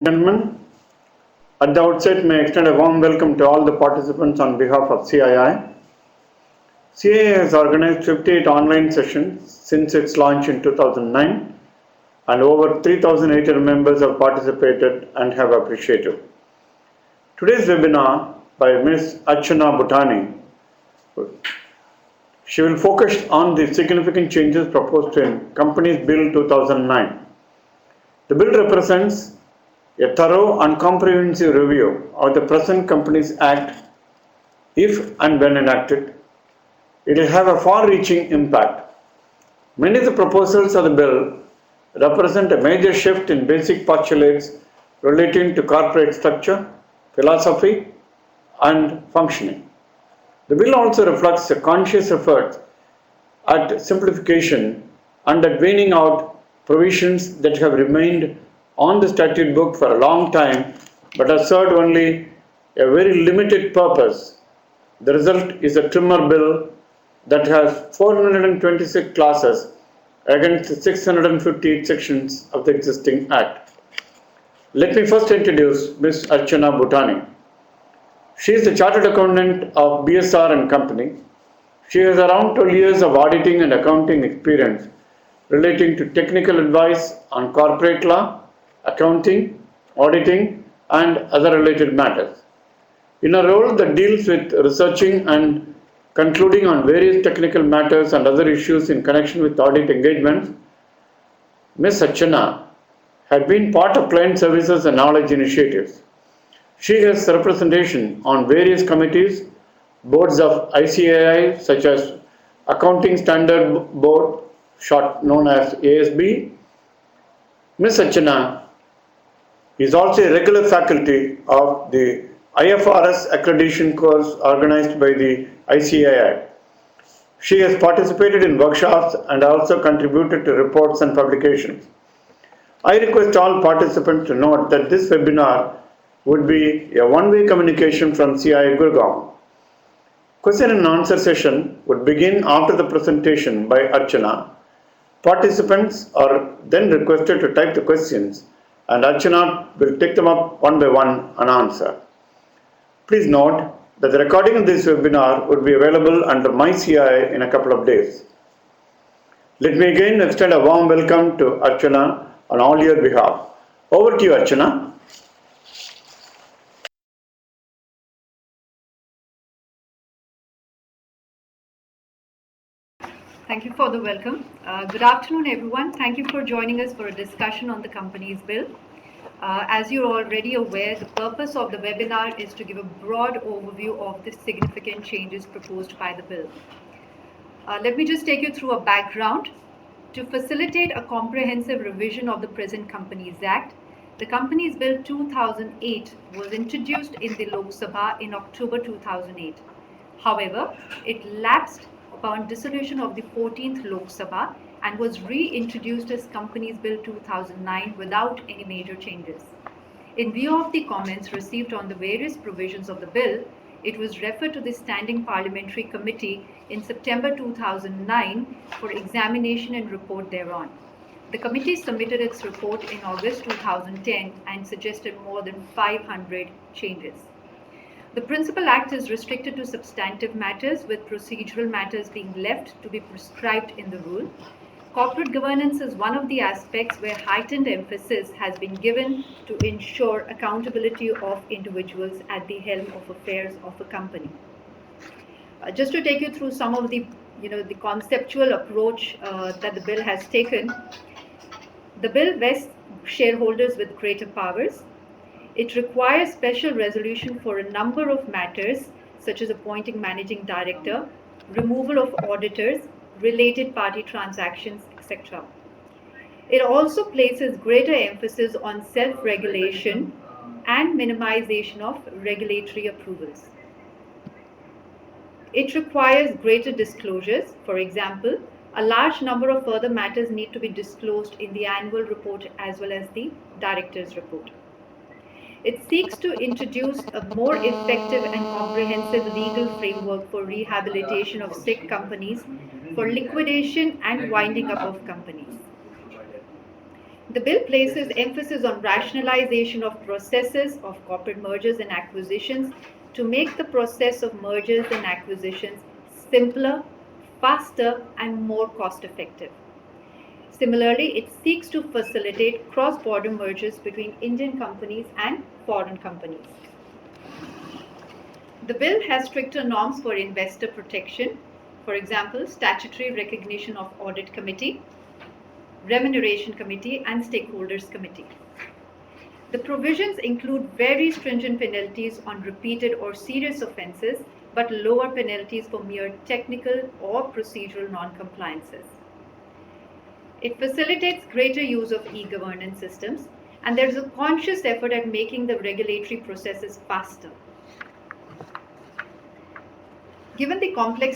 Gentlemen, at the outset, may I extend a warm welcome to all the participants on behalf of CII. CII has organized 58 online sessions since its launch in 2009, and over 3,800 members have participated and have appreciated. Today's webinar by Ms. Archana Bhutani. She will focus on the significant changes proposed in Companies Bill 2009. The bill represents a thorough and comprehensive review of the present Companies Act. If and when enacted, it will have a far-reaching impact. Many of the proposals of the bill represent a major shift in basic postulates relating to corporate structure, philosophy, and functioning. The bill also reflects a conscious effort at simplification and at weaning out provisions that have remained on the statute book for a long time but have served only a very limited purpose. The result is a trimmer bill that has 426 clauses against 658 sections of the existing Act. Let me first introduce Ms. Archana Bhutani. She is the Chartered Accountant of BSR and Company. She has around 12 years of auditing and accounting experience relating to technical advice on corporate law, accounting, auditing, and other related matters. In a role that deals with researching and concluding on various technical matters and other issues in connection with audit engagements, Ms. Archana had been part of client services and knowledge initiatives. She has representation on various committees, boards of ICAI such as Accounting Standard Board, short known as ASB. Ms. Archana is also a regular faculty of the IFRS accreditation course organized by the ICAI. She has participated in workshops and also contributed to reports and publications. I request all participants to note that this webinar would be a one-way communication from CII Gurgaon. Question and answer session would begin after the presentation by Archana. Participants are then requested to type the questions and Archana will take them up one by one and answer. Please note that the recording of this webinar would be available under My CII in a couple of days. Let me again extend a warm welcome to Archana on all your behalf. Over to you, Archana. Thank you for the welcome. Good afternoon, everyone. Thank you for joining us for a discussion on the Companies Bill. As you're already aware, the purpose of the webinar is to give a broad overview of the significant changes proposed by the bill. Let me just take you through a background. To facilitate a comprehensive revision of the present Companies Act, the Companies Bill 2008 was introduced in the Lok Sabha in October 2008. However, it lapsed upon dissolution of the 14th Lok Sabha and was reintroduced as Companies Bill 2009 without any major changes. In view of the comments received on the various provisions of the bill, it was referred to the Standing Parliamentary Committee in September 2009 for examination and report thereon. The committee submitted its report in August 2010 and suggested more than 500 changes. The Principal Act is restricted to substantive matters, with procedural matters being left to be prescribed in the rule. Corporate governance is one of the aspects where heightened emphasis has been given to ensure accountability of individuals at the helm of affairs of a company. Just to take you through some of the conceptual approach that the bill has taken, the bill vests shareholders with greater powers. It requires special resolution for a number of matters, such as appointing managing director, removal of auditors, related party transactions, etc. It also places greater emphasis on self-regulation and minimization of regulatory approvals. It requires greater disclosures. For example, a large number of further matters need to be disclosed in the annual report as well as the director's report. It seeks to introduce a more effective and comprehensive legal framework for rehabilitation of sick companies, for liquidation and winding up of companies. The bill places emphasis on rationalization of processes of corporate mergers and acquisitions to make the process of mergers and acquisitions simpler, faster, and more cost effective. Similarly, it seeks to facilitate cross-border mergers between Indian companies and foreign companies. The bill has stricter norms for investor protection, for example, statutory recognition of audit committee, remuneration committee, and stakeholders committee. The provisions include very stringent penalties on repeated or serious offences, but lower penalties for mere technical or procedural non-compliances. It facilitates greater use of e-governance systems, and there is a conscious effort at making the regulatory processes faster. Given the complex